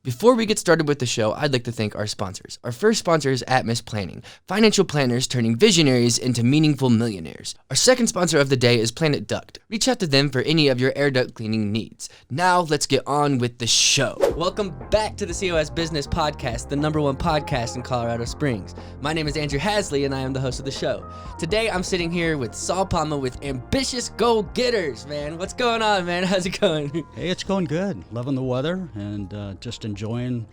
Before we get started with the show, I'd like to thank our sponsors. Our first sponsor is Atmos Planning, financial planners turning visionaries into meaningful millionaires. Our second sponsor of the day is Planet Duct. Reach out to them for any of your air duct cleaning needs. Now, let's get on with the show. Welcome back to the COS Business Podcast, the #1 podcast in Colorado Springs. My name is Andrew Hasley, and I am the host of the show. Today, I'm sitting here with Saul Palma with Ambitious Goal Getters, man. What's going on, man? How's it going? Hey, it's going good. Loving the weather and just enjoying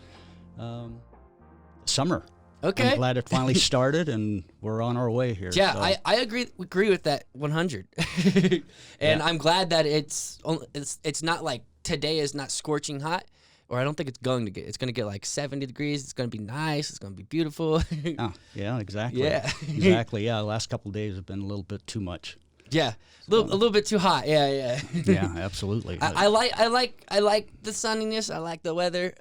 summer. Okay. I'm glad it finally started and we're on our way here. Yeah, so. I agree with that 100. And Yeah. I'm glad that it's not like today is not scorching hot, or I don't think it's going to get like 70 degrees. It's going to be nice. It's going to be beautiful. Oh, yeah, exactly. Yeah. Exactly. Yeah, the last couple of days have bwhen a little bit too much. Yeah. A little bit too hot. Yeah. Yeah, absolutely. I like the sunniness. I like the weather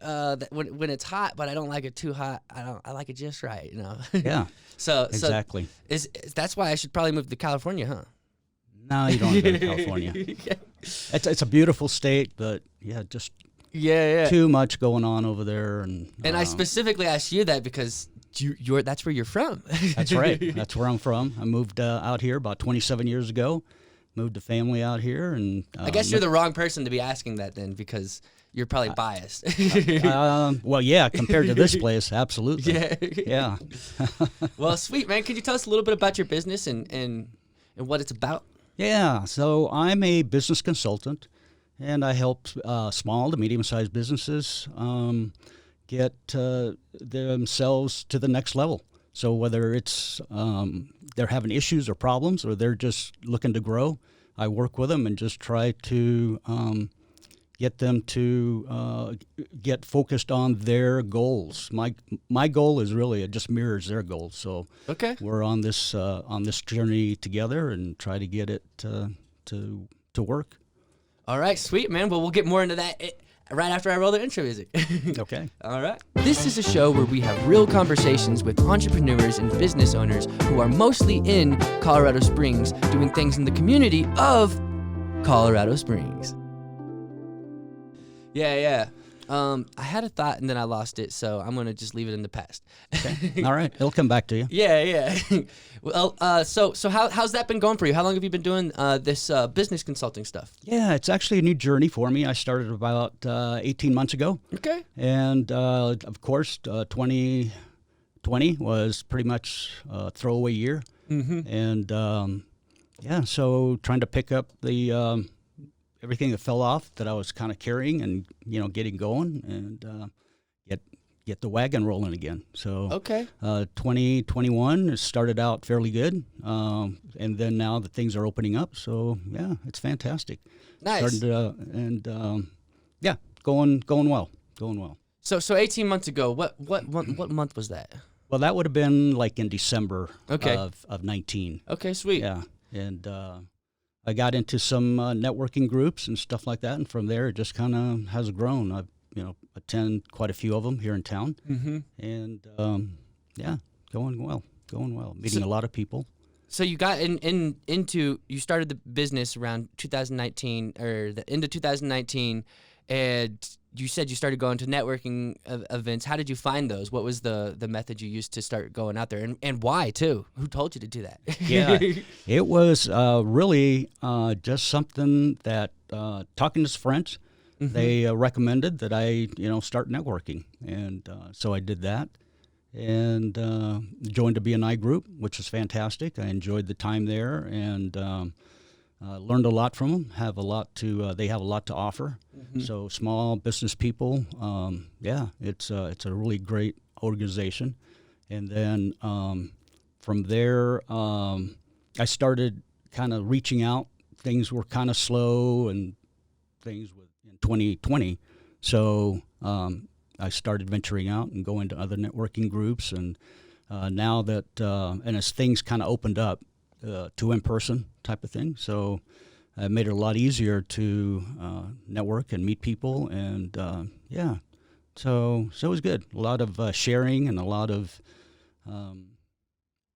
when it's hot, but I don't like it too hot. I like it just right, you know. Yeah. So exactly. That's why I should probably move to California, huh? No, you don't want to go to California. It's a beautiful state, but yeah, just too much going on over there. And I specifically asked you that because that's where you're from. That's right. That's where I'm from. I moved out here about 27 years ago. Moved a family out here, and I guess you're the wrong person to be asking that then, because you're probably biased. Well, yeah, compared to this place, absolutely. Yeah. Well, sweet, man. Could you tell us a little bit about your business and what it's about? Yeah. So I'm a business consultant, and I help small to medium-sized businesses get themselves to the next level. So whether it's they're having issues or problems, or they're just looking to grow, I work with them and just try to get them to get focused on their goals. My goal is really, it just mirrors their goals. So we're on this journey together and try to get it to work. All right, sweet, man. Well, we'll get more into that right after I roll the intro music. Okay. All right. This is a show where we have real conversations with entrepreneurs and business owners who are mostly in Colorado Springs, doing things in the community of Colorado Springs. Yeah. I had a thought and then I lost it, so I'm gonna just leave it in the past. Okay. All right. It'll come back to you. Yeah. Well, so how's that been going for you? How long have you been doing this business consulting stuff? Yeah, it's actually a new journey for me. I started about 18 months ago. Okay. And of course, 2020 was pretty much a throwaway year. Mm-hmm. And so trying to pick up the everything that fell off that I was kind of carrying and, getting going and get the wagon rolling again. So 2021 started out fairly good. And then now that things are opening up. So, yeah, it's fantastic. Nice. Going well. So 18 months ago, what month was that? Well, that would have been like in December of 19. Okay, sweet. Yeah. And I got into some networking groups and stuff like that, and from there it just kind of has grown. I attend quite a few of them here in town, and going well. Meeting a lot of people. So you got you started the business around 2019 or the end of 2019, and you said you started going to networking events. How did you find those? What was the method you used to start going out there, and why too? Who told you to do that? Yeah, it was really just something that talking to friends, they recommended that I start networking, and so I did that, and joined a BNI group, which was fantastic. I enjoyed the time there, and learned a lot from them. They have a lot to offer. So small business people, it's a really great organization. And then from there, I started kind of reaching out. Things were kind of slow and things in 2020. So I started venturing out and going to other networking groups. And now that, and as things kind of opened up to in-person type of thing, so it made it a lot easier to network and meet people. And so it was good. A lot of sharing and a lot of,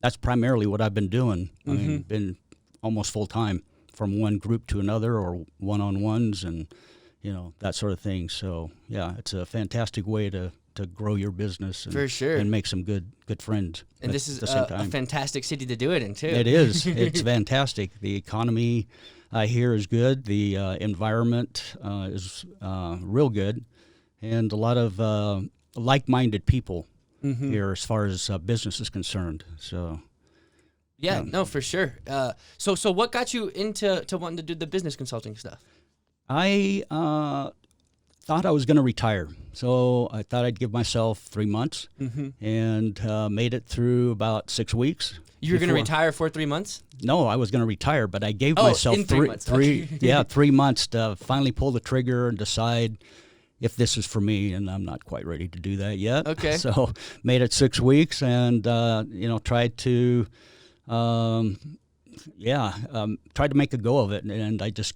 that's primarily what I've been doing. I mean, been almost full time from one group to another or one-on-ones, and that sort of thing. So yeah, it's a fantastic way to grow your business and, For sure. and make some good friends. And this is a fantastic city to do it in, too. It is. It's fantastic. The economy, I hear, is good. The environment is real good. And a lot of like-minded people here as far as business is concerned. So, yeah, no, for sure. So what got you into wanting to do the business consulting stuff? I thought I was going to retire. So I thought I'd give myself 3 months and made it through about 6 weeks. You were going to retire for 3 months? No, I was going to retire, but I gave myself in 3 months. 3 months to finally pull the trigger and decide if this is for me, and I'm not quite ready to do that yet. Okay. So made it 6 weeks and, tried to, tried to make a go of it. And I just,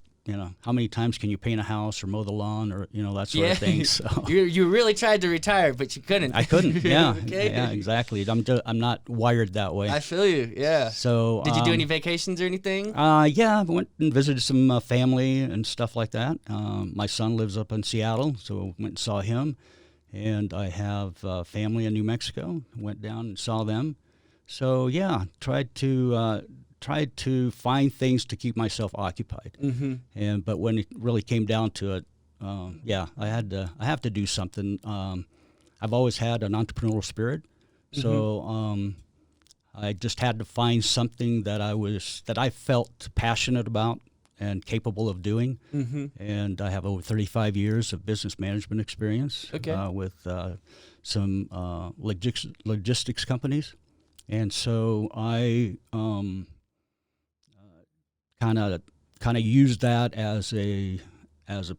how many times can you paint a house or mow the lawn or, that sort of thing. So you really tried to retire, but you couldn't. I couldn't. Yeah. Okay. Yeah, exactly. I'm not wired that way. I feel you. Yeah. So did you do any vacations or anything? Yeah, I went and visited some family and stuff like that. My son lives up in Seattle, so went and saw him. And I have family in New Mexico. Went down and saw them. So yeah, tried to find things to keep myself occupied. But when it really came down to it, I have to do something. I've always had an entrepreneurial spirit, so I just had to find something that I felt passionate about and capable of doing. And I have over 35 years of business management experience with some logistics companies, and so I kind of use that as a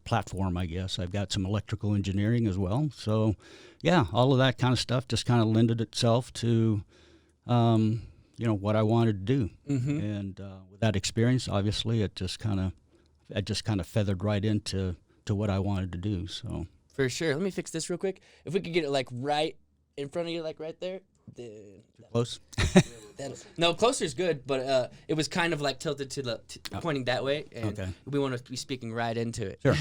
platform, I guess. I've got some electrical engineering as well. So, yeah, all of that kind of stuff just kind of lended itself to, what I wanted to do. And with that experience, obviously, I just kind of feathered right into what I wanted to do. So for sure. Let me fix this real quick. If we could get it like right in front of you, like right there. Close? No, closer is good, but it was kind of like tilted to pointing that way, and we want to be speaking right into it. Sure.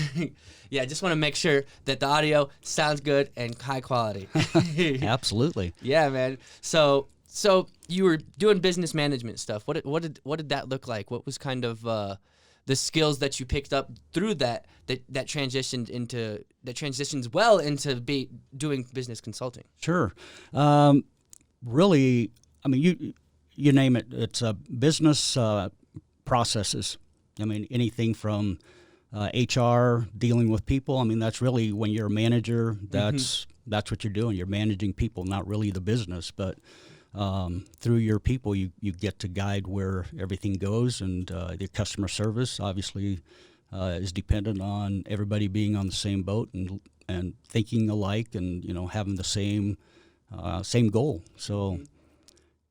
Yeah, I just want to make sure that the audio sounds good and high quality. Absolutely. Yeah, man. So you were doing business management stuff. What did that look like? What was kind of the skills that you picked up through that transitions well into doing business consulting? Sure. Really, I mean, you name it. It's business processes. I mean, anything from HR, dealing with people. I mean, that's really when you're a manager. That's what you're doing. You're managing people, not really the business, but through your people, you get to guide where everything goes, and the customer service obviously is dependent on everybody being on the same boat and thinking alike, and having the same goal. So,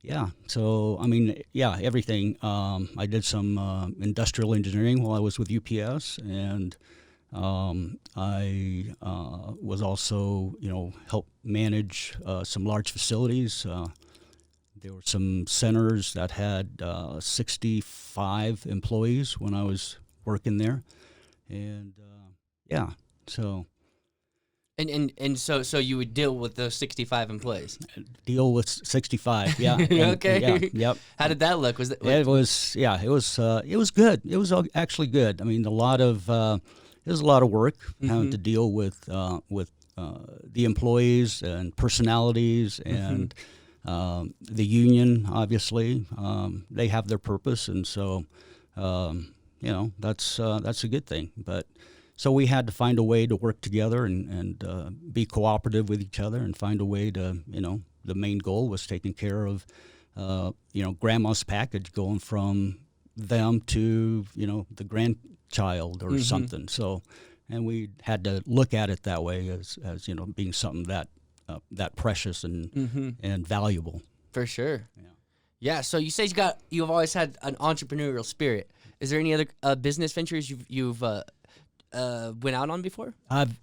yeah. So, I mean, yeah, everything. I did some industrial engineering while I was with UPS, and I was also, helped manage some large facilities. There were some centers that had 65 employees when I was working there, and yeah, so. And so you would deal with those 65 employees. Deal with 65, yeah. Okay. Yeah, yep. How did that look? It was good. It was actually good. I mean, it was a lot of work having to deal with the employees and personalities and the union. Obviously, they have their purpose, and so that's a good thing. But. So we had to find a way to work together and be cooperative with each other and find a way to, the main goal was taking care of, grandma's package going from them to, the grandchild or something. So, and we had to look at it that way as being something that precious and valuable. For sure. Yeah. So you say you've always had an entrepreneurial spirit. Is there any other business ventures you've went out on before? I've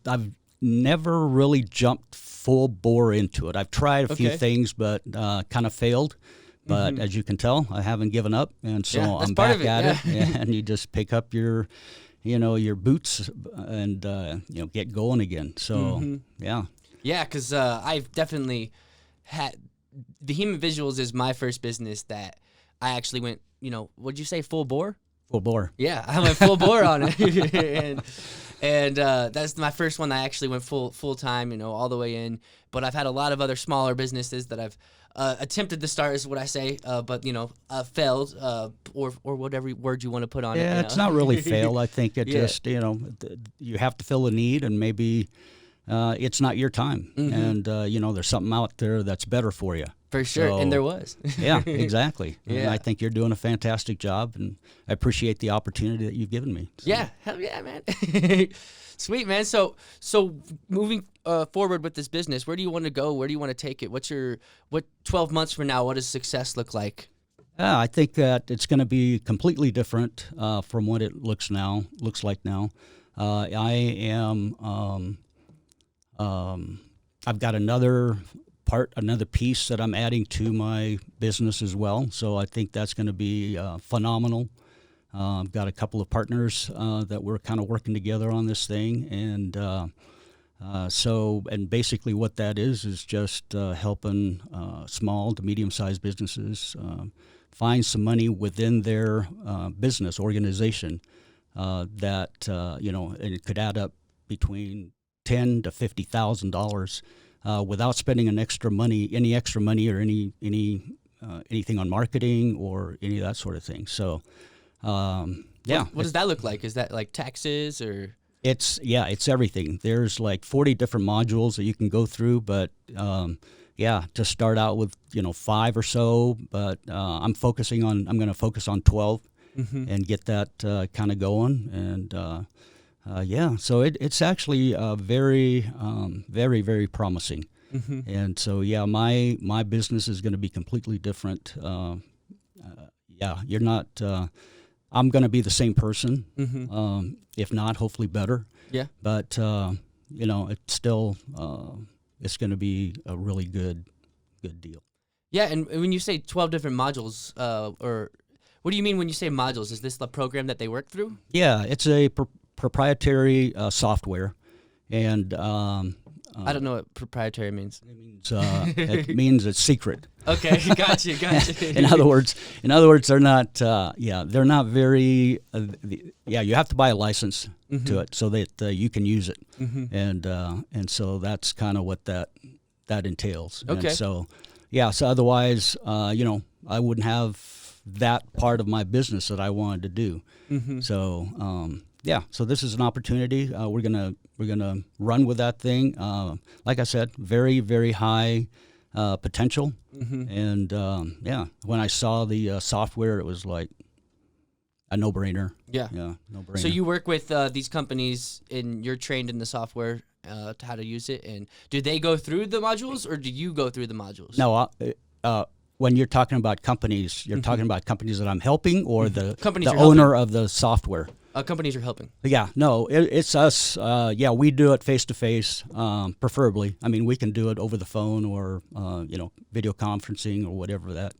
never really jumped full bore into it. I've tried a few things, but kind of failed. But as you can tell, I haven't given up, and so I'm back at it. And you just pick up your your boots and get going again. So yeah. Yeah, because I've definitely had the Human Visuals is my first business that I actually went, what'd you say, full bore? Full bore. Yeah, I went full bore on it, and that's my first one that I actually went full time, all the way in. But I've had a lot of other smaller businesses that I've attempted to start, is what I say, but failed, or whatever word you want to put on it. Yeah, it's not really fail. I think it just you have to fill a need, and maybe it's not your time, and there's something out there that's better for you. For sure, So, and there was. Yeah, exactly. Yeah. And I think you're doing a fantastic job, and I appreciate the opportunity that you've given me. So. Yeah, hell yeah, man. Sweet, man. So moving forward with this business, where do you want to go? Where do you want to take it? What 12 months from now, what does success look like? I think that it's going to be completely different from what it looks like now. I am. I've got another piece that I'm adding to my business as well. So I think that's going to be phenomenal. I've got a couple of partners that we're kind of working together on this thing, and basically what that is just helping small to medium-sized businesses find some money within their business organization that and it could add up between $10,000 to $50,000 without spending any extra money or anything on marketing or any of that sort of thing. So, yeah. What does that look like? Is that like taxes or? It's everything. There's like 40 different modules that you can go through, but to start out with 5 or so. But I'm going to focus on 12 and get that kind of going and. So it's actually very, very, very promising. And so, my business is going to be completely different. You're not, I'm going to be the same person, if not, hopefully better. Yeah. But, it's still, it's going to be a really good deal. Yeah, and when you say 12 different modules, or what do you mean when you say modules? Is this the program that they work through? Yeah, it's a proprietary software, and I don't know what proprietary means. It means it's secret. Okay, gotcha. In other words, they're not. They're not very. You have to buy a license to it so that you can use it, and so that's kind of what that entails. Okay. And so, so otherwise, I wouldn't have that part of my business that I wanted to do. So. So this is an opportunity. We're gonna run with that thing. Like I said, very, very high potential. And when I saw the software, it was like a no-brainer. Yeah, no-brainer. So you work with these companies, and you're trained in the software to how to use it. And do they go through the modules, or do you go through the modules? No. When you're talking about companies, you're talking about companies that I'm helping, or the owner of the software. Companies are helping. Yeah, no, it's us. We do it face-to-face, preferably. I mean, we can do it over the phone or, video conferencing or whatever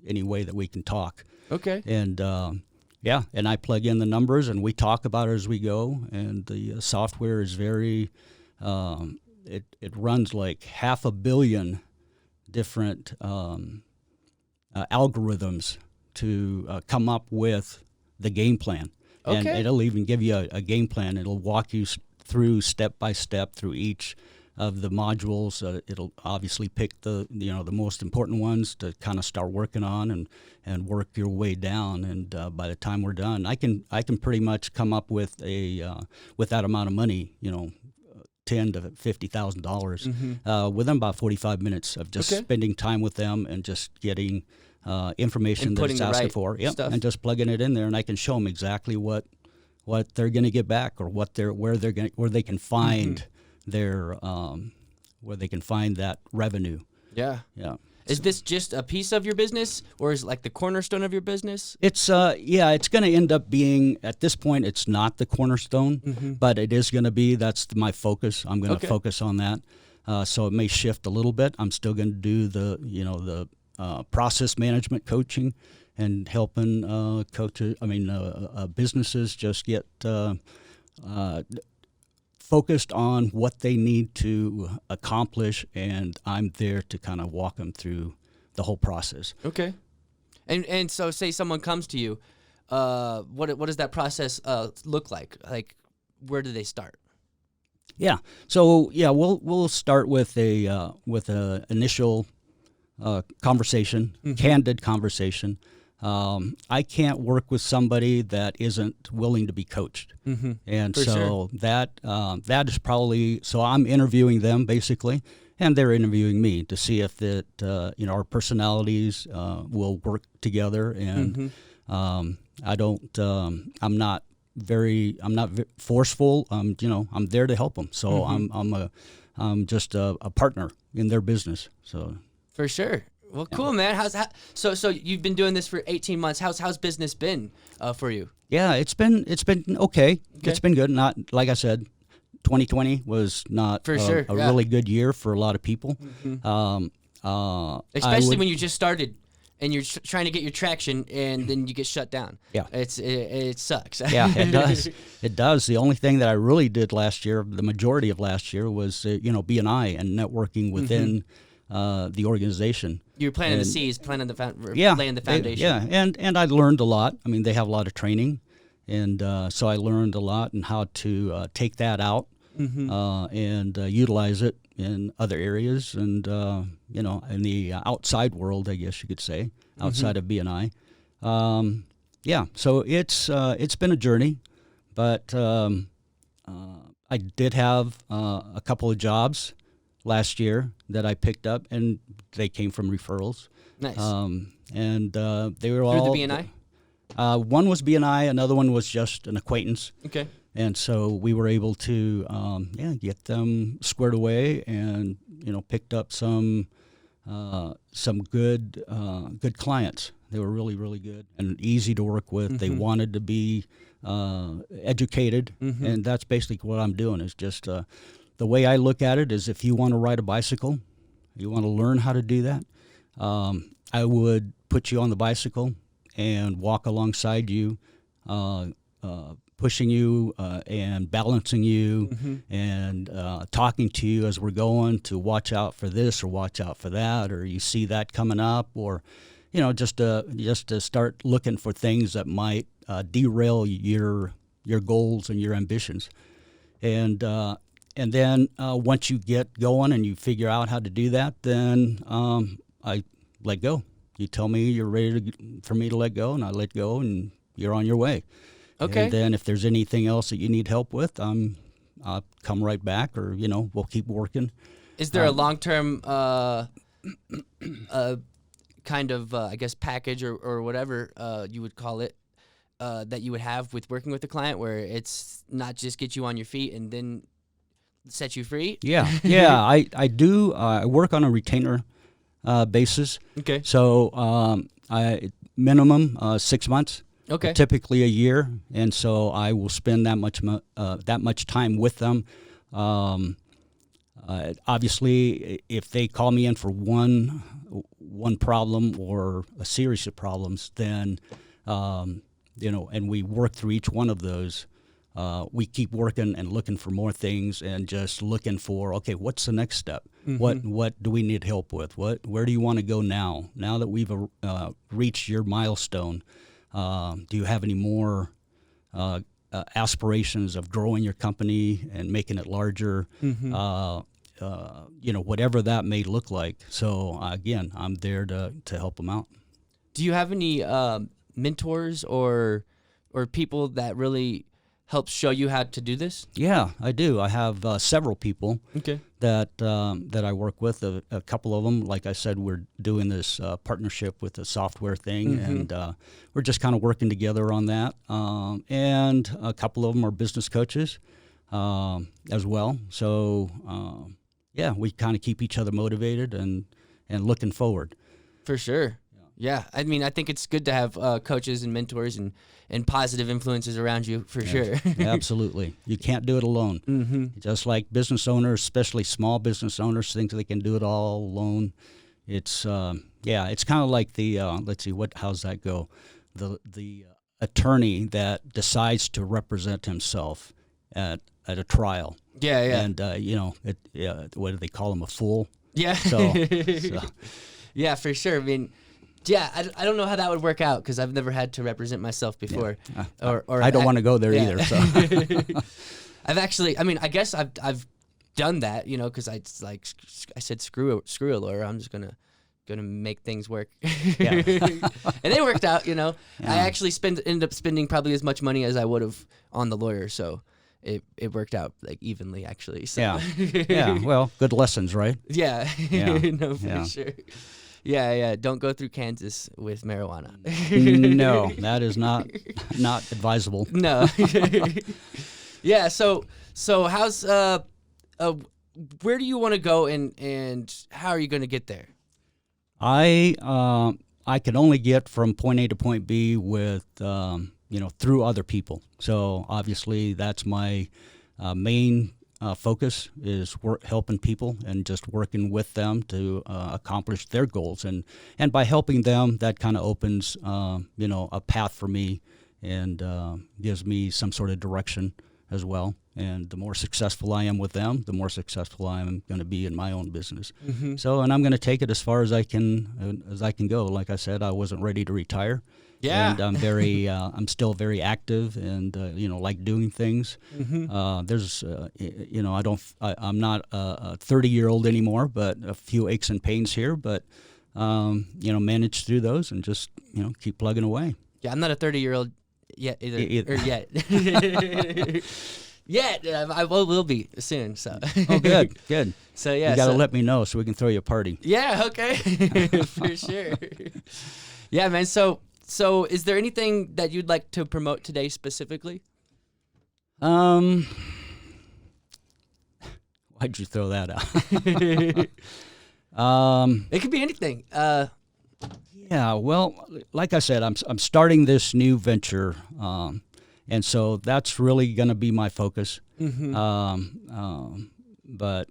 any way that we can talk. Okay. And, and I plug in the numbers and we talk about it as we go. And the software is very, it runs like 500 million different algorithms to come up with the game plan. And it'll even give you a game plan. It'll walk you through step by step through each of the modules. It'll obviously pick the most important ones to kind of start working on and work your way down. And by the time we're done, I can pretty much come up with with that amount of money, $10,000 to $50,000 within about 45 minutes of just spending time with them and just getting information that it's asking for, and just plugging it in there, and I can show them exactly what they're going to get back, or where they can find their where they can find that revenue. Yeah. Is this just a piece of your business, or is it like the cornerstone of your business? It's it's going to end up being, at this point, it's not the cornerstone, but it is going to be. That's my focus. I'm going to focus on that. So it may shift a little bit. I'm still going to do the process management coaching and helping coaches. Businesses just get focused on what they need to accomplish, and I'm there to kind of walk them through the whole process. Okay. And so say someone comes to you, what does that process look like? Like, where do they start? Yeah. So we'll start with a initial conversation, candid conversation. I can't work with somebody that isn't willing to be coached, and For so sure. that is probably, so I'm interviewing them basically, and they're interviewing me to see if our personalities will work together. And I'm not forceful. I'm there to help them. So I'm just a partner in their business. So For sure. Well, cool, man. So you've been doing this for 18 months. How's business been for you? yeah, it's been okay. It's been good. Not, like I said, 2020 was not For sure, a yeah. really good year for a lot of people. Especially when you just started and you're trying to get your traction, and then you get shut down. Yeah. It sucks. Yeah, it does. It does. The only thing that I really did last year, the majority of last year, was B&I and networking within the organization. You're planting the And- seeds, laying the They- foundation. and I learned a lot. I mean, they have a lot of training, and so I learned a lot and how to take that out and utilize it in other areas, and in the outside world, I guess you could say, outside of B&I. So it's been a journey, but I did have a couple of jobs last year that I picked up, and they came from referrals. Nice. And they were Through all the B&I? One was B&I, another one was just an acquaintance. Okay. And so we were able to, get them squared away, and picked up some good clients. They were really, really good and easy to work with. They wanted to be educated, and that's basically what I'm doing. Is just the way I look at it is, if you want to ride a bicycle, you want to learn how to do that, I would put you on the bicycle and walk alongside you, pushing you and balancing you, and talking to you as we're going, to watch out for this or watch out for that, or you see that coming up, or just to start looking for things that might derail your goals and your ambitions. And then once you get going and you figure out how to do that, then I let go. You tell me you're ready for me to let go, and I let go, and you're on your way. Okay. And then if there's anything else that you need help with, I'll come right back, or we'll keep working. Is there a long-term kind of, I guess, package or whatever you would call it, that you would have with working with the client, where it's not just get you on your feet and then set you free? Yeah, I do. I work on a retainer basis. Okay. So I minimum 6 months. Okay. Typically a year, and so I will spend that much time with them. Obviously, if they call me in for one problem or a series of problems, then and we work through each one of those. We keep working and looking for more things, and just looking for, okay, what's the next step? What do we need help with? Where do you want to go now? Now that we've reached your milestone, do you have any more aspirations of growing your company and making it larger? Whatever that may look like. So again, I'm there to help them out. Do you have any mentors or people that really help show you how to do this? Yeah, I do. I have several people Okay. that I work with. A couple of them, like I said, we're doing this partnership with the software thing, and we're just kind of working together on that. And a couple of them are business coaches as well. So we kind of keep each other motivated and looking forward. For sure. Yeah. I mean, I think it's good to have coaches and mentors and positive influences around you, for sure. Absolutely. You can't do it alone. Just like business owners, especially small business owners, think they can do it all alone. it's it's kind of like the let's see, how's that go? The attorney that decides to represent himself at a trial. Yeah, yeah. And what do they call him, a fool? Yeah. So. Yeah, for sure. I mean, yeah, I don't know how that would work out because I've never had to represent myself before. Yeah. Or I don't want to go there either. So. I've actually, I mean, I guess I've done that, you know, because I said screw a lawyer. I'm just gonna make things work. Yeah. And it worked out, you know. Yeah. I actually ended up spending probably as much money as I would have on the lawyer, so it worked out like evenly actually. So. Yeah. Yeah. Well, good lessons, right? Yeah. Yeah. No, for sure. Yeah. Don't go through Kansas with marijuana. No, that is not advisable. No. Yeah. So how's where do you want to go and how are you going to get there? I can only get from point A to point B with through other people. So obviously that's my main focus is helping people and just working with them to accomplish their goals. And by helping them, that kind of opens, a path for me and gives me some sort of direction as well. And the more successful I am with them, the more successful I am going to be in my own business. Mm-hmm. So, and I'm going to take it as far as I can go. Like I said, I wasn't ready to retire. Yeah. And I'm I'm still very active and, like doing things. Mm-hmm. I'm not a 30-year-old anymore, but a few aches and pains here, but, manage through those and just, keep plugging away. Yeah. I'm not a 30-year-old yet either. Or yet. Yeah, I will be soon. So. Oh, good. So yeah, you got to let me know so we can throw you a party. Yeah, okay, for sure. Yeah, man. So is there anything that you'd like to promote today specifically? Why'd you throw that out? It could be anything. Yeah. Well, like I said, I'm starting this new venture. And so that's really going to be my focus. Mm-hmm. But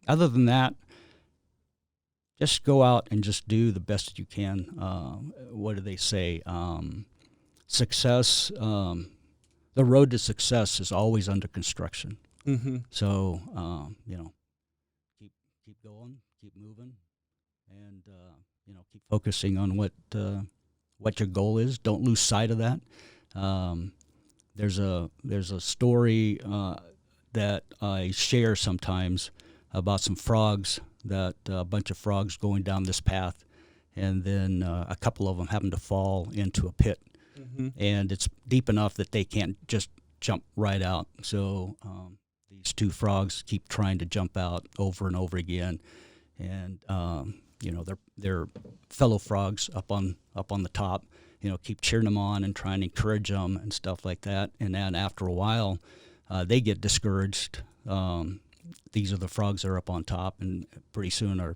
other than that, just go out and just do the best that you can. What do they say? Success, the road to success is always under construction. Mm-hmm. So, keep going, keep moving, and, keep focusing on what your goal is. Don't lose sight of that. There's a story that I share sometimes about some frogs, that a bunch of frogs going down this path, and then a couple of them happen to fall into a pit, mm-hmm. and it's deep enough that they can't just jump right out. So these two frogs keep trying to jump out over and over again, and their fellow frogs up on the top, keep cheering them on and trying to encourage them and stuff like that. And then after a while, they get discouraged. These are the frogs that are up on top, and pretty soon are,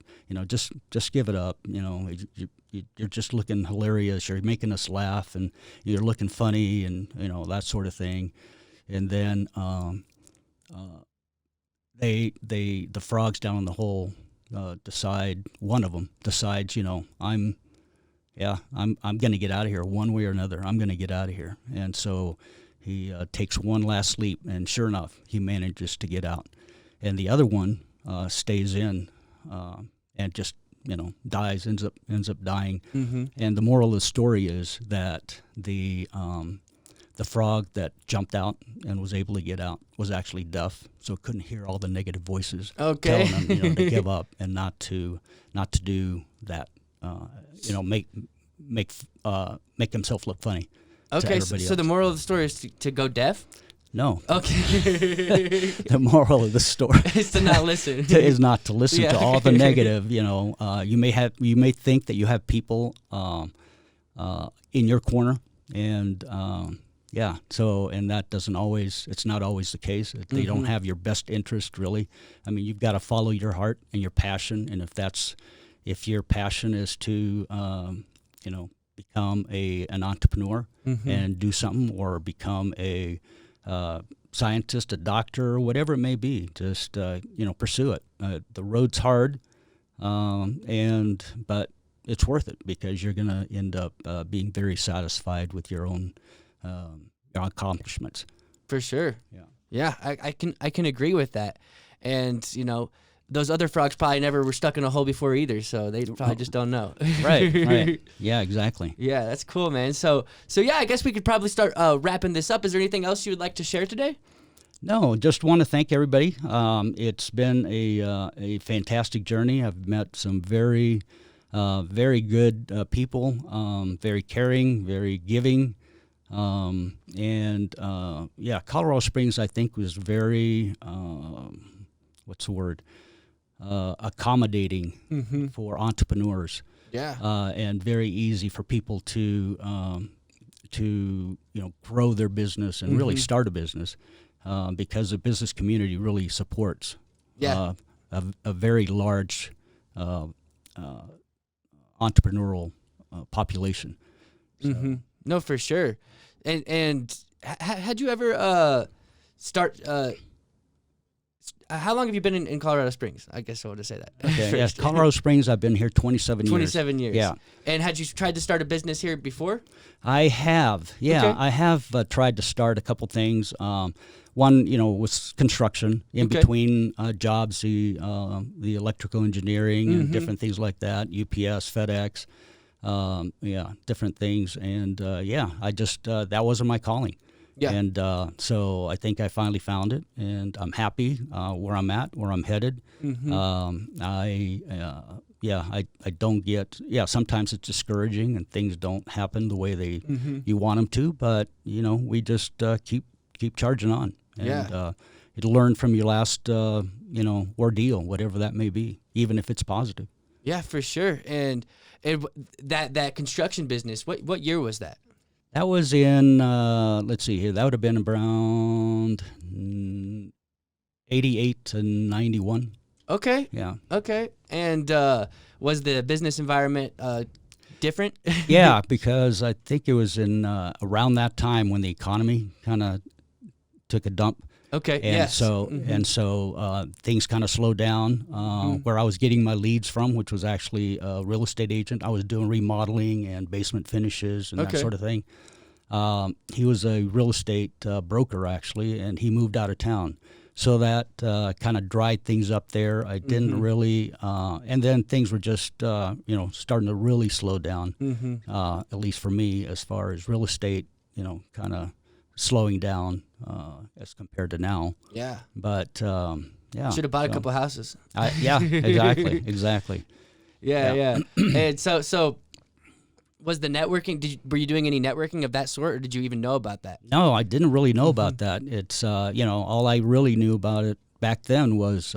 just give it up. You're just looking hilarious. You're making us laugh, and you're looking funny, and that sort of thing. And then the frogs down in the hole decide. One of them decides, I'm going to get out of here one way or another. I'm going to get out of here. And so he takes one last leap, and sure enough, he manages to get out. And the other one stays in and just, dies, ends up dying. Mm-hmm. And the moral of the story is that the frog that jumped out and was able to get out was actually deaf, so couldn't hear all the negative voices telling him, to give up and not to do that. Make himself look funny. Okay, so the moral of the story is to go deaf? No. Okay. The moral of the story is to not listen. Is not to listen to all the negative. You may think that you have people in your corner, and and that doesn't always. It's not always the case. They mm-hmm. don't have your best interest, really. I mean, you've got to follow your heart and your passion, and if your passion is to become an entrepreneur mm-hmm. and do something, or become a scientist, a doctor, or whatever it may be, just pursue it. The road's hard. But it's worth it because you're going to end up being very satisfied with your accomplishments. For sure. Yeah. Yeah, I can agree with that. And, those other frogs probably never were stuck in a hole before either, so they probably just don't know. Right. Yeah, exactly. Yeah, that's cool, man. So yeah, I guess we could probably start wrapping this up. Is there anything else you would like to share today? No, just want to thank everybody. It's been a fantastic journey. I've met some very good people, very caring, very giving. Colorado Springs, I think, was very, what's the word, accommodating for entrepreneurs. Yeah. And very easy for people to grow their business and really start a business. Because the business community really supports a very large entrepreneurial population. So. No, for sure. And had you ever start? How long have you been in Colorado Springs? I guess I want to say that. Okay, yes, Colorado Springs. I've been here 27 years. 27 years. Yeah. And had you tried to start a business here before? I have. Yeah, Okay. I have tried to start a couple things. One, was construction in Okay. between jobs, the electrical engineering and different things like that. UPS, FedEx, different things. And I just that wasn't my calling. Yeah. And so I think I finally found it, and I'm happy where I'm at, where I'm headed. I don't get, sometimes it's discouraging and things don't happen the way you want them to, but, we just keep charging on. And it'll learn from your last, ordeal, whatever that may be, even if it's positive. Yeah, for sure. And that construction business, what year was that? That was in, let's see here, that would have been around 88 to 91. Okay. Yeah. Okay. And was the business environment different? Yeah, because I think it was in around that time when the economy kind of took a dump. Okay. And yes. so things kind of slowed down. Where I was getting my leads from, which was actually a real estate agent, I was doing remodeling and basement finishes and that sort of thing. He was a real estate broker, actually, and he moved out of town. So that kind of dried things up there. I didn't really, and then things were just, starting to really slow down, at least for me, as far as real estate, kind of slowing down as compared to now. Yeah. But, Should have bought a couple houses. Exactly. Yeah. And so was the networking, were you doing any networking of that sort, or did you even know about that? No, I didn't really know about that. It's, all I really knew about it back then was,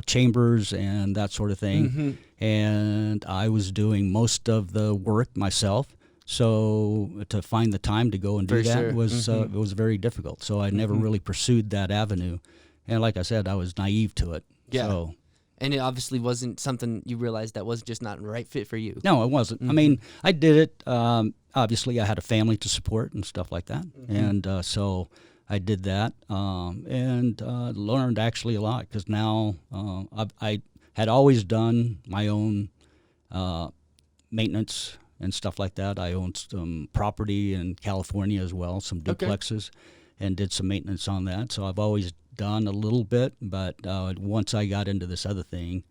chambers and that sort of thing. And I was doing most of the work myself. So to find the time to go and do that was it was very difficult. So I never really pursued that avenue. And like I said, I was naive to it. Yeah. So. And it obviously wasn't something you realized that was just not the right fit for you. No, it wasn't. I mean, I did it. Obviously, I had a family to support and stuff like that. And so I did that and learned actually a lot because now I had always done my own maintenance and stuff like that. I owned some property in California as well, some duplexes, and did some maintenance on that. So I've always done a little bit, but once I got into this other thing,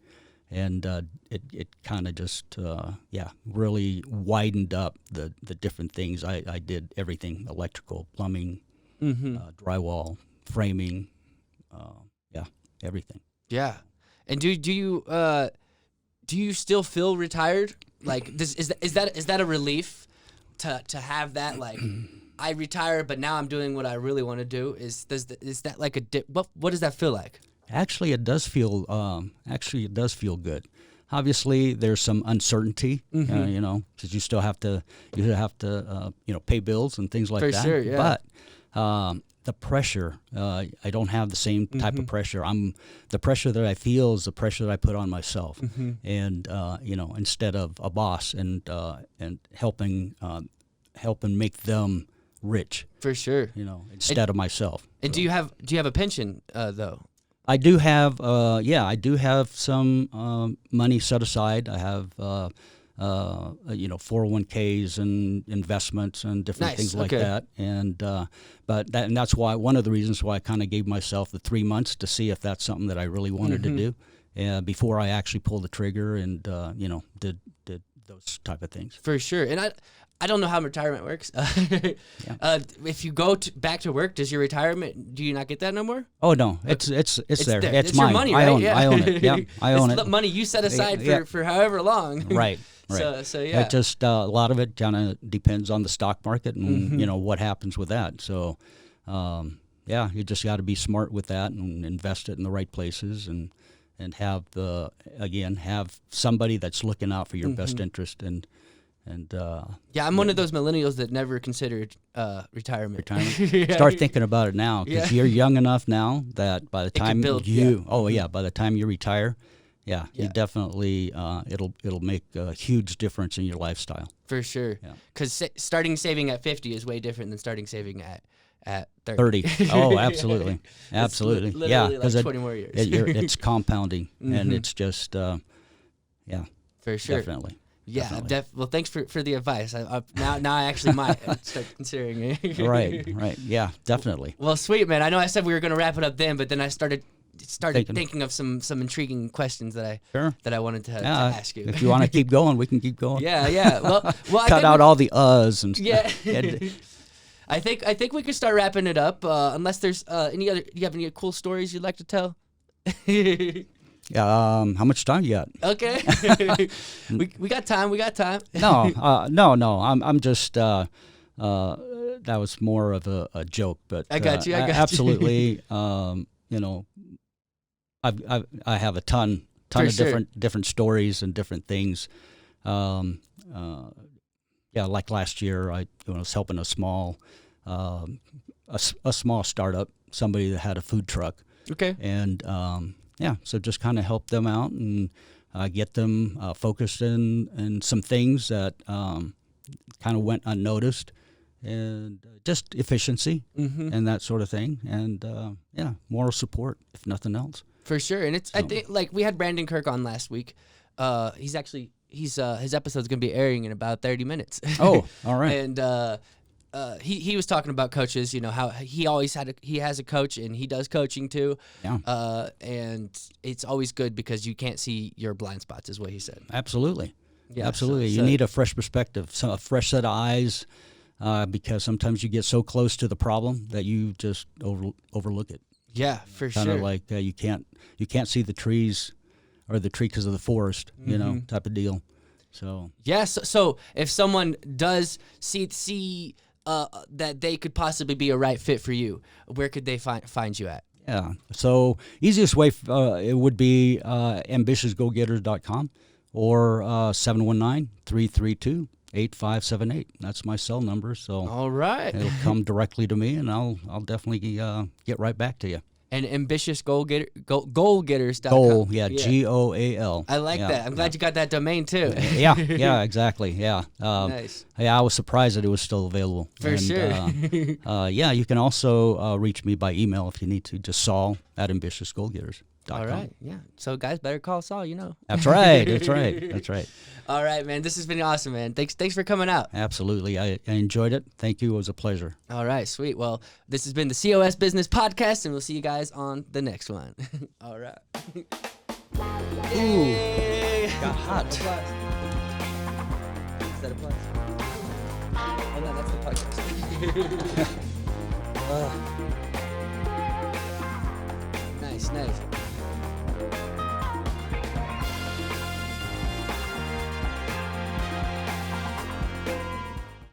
and it kind of just really widened up the different things. I did everything: electrical, plumbing, drywall, framing, everything. Yeah. And do you still feel retired? Like this is that a relief to have that, like I retire, but now I'm doing what I really want to do? Is that like what does that feel like? Actually, it does feel good. Obviously, there's some uncertainty, because you still have to pay bills and things like that. For sure, yeah. But the pressure, I don't have the same type of pressure. The pressure that I feel is the pressure that I put on myself, and instead of a boss and helping make them rich. For sure. Instead of myself. And do you have a pension though? I do have, I do have some money set aside. I have, 401ks and investments and different Nice, things like okay. that. And and that's why one of the reasons why I kind of gave myself the 3 months to see if that's something that I really wanted to do before I actually pulled the trigger and did those type of things. For sure. And I don't know how retirement works. If you go back to work, does your retirement, do you not get that no more? Oh no, it's there. It's It's mine. your money, right? I own it. Yeah, I own it's it. the money you set aside Yeah. for however long. Right. So yeah. It just a lot of it kind of depends on the stock market and what happens with that. So, you just got to be smart with that and invest it in the right places and have have somebody that's looking out for your best interest and I'm one of those millennials that never considered retirement. Yeah. Start thinking about it now because you're young enough now that by the time by the time you retire. Yeah, you definitely it'll make a huge difference in your lifestyle. For sure. Because starting saving at 50 is way different than starting saving at 30. Oh, absolutely, absolutely. Literally because like 20 more years. It's compounding, and it's just for sure. Definitely. Yeah, Definitely. well, thanks for the advice. Now I actually might start considering it. Right. Yeah, definitely. Well, sweet, man. I know I said we were going to wrap it up then, but then I started thinking of some intriguing questions that I wanted to ask you. If you want to keep going, we can keep going. Yeah. Well, cut out all the uhs and stuff. Yeah. I think we could start wrapping it up. Unless there's any other. Do you have any cool stories you'd like to tell? How much time you got? Okay. we got time. No. I'm just. That was more of a joke, but I got you. Absolutely. I have a ton of different stories and different things. Like last year, I was helping a small startup, somebody that had a food truck. Okay. And so just kind of help them out and get them focused in some things that kind of went unnoticed, and just efficiency and that sort of thing, and moral support if nothing else. For sure. And I think like we had Brandon Kirk on last week. His episode's gonna be airing in about 30 minutes. Oh, all right. And he was talking about coaches, how he always has a coach and he does coaching too. Yeah. And it's always good because you can't see your blind spots, is what he said. Absolutely. Yeah. Absolutely. You need a fresh perspective, a fresh set of eyes, because sometimes you get so close to the problem that you just overlook it. Yeah, for sure. Kind of like you can't see the trees or the tree because of the forest, type of deal. So so if someone does see that they could possibly be a right fit for you, where could they find you at? Yeah. So easiest way it would be ambitiousgogetters.com or 719-332-8578. That's my cell number. So all right, it'll come directly to me, and I'll definitely get right back to you. And ambitious goalgetters.com. Goal, GOAL. I like that. I'm glad you got that domain too. Yeah, exactly. Yeah. Nice. Yeah, I was surprised that it was still available. For sure. You can also reach me by email if you need to. Just Saul@ambitiousgoalgetters.com. All right. Yeah. So guys, better call Saul. That's right. That's right. All right, man. This has been awesome, man. Thanks for coming out. Absolutely. I enjoyed it. Thank you. It was a pleasure. All right, sweet. Well, this has been the COS Business Podcast, and we'll see you guys on the next one. All right. Ooh, got hot. Is that applause? Oh, no, that's the podcast. Nice.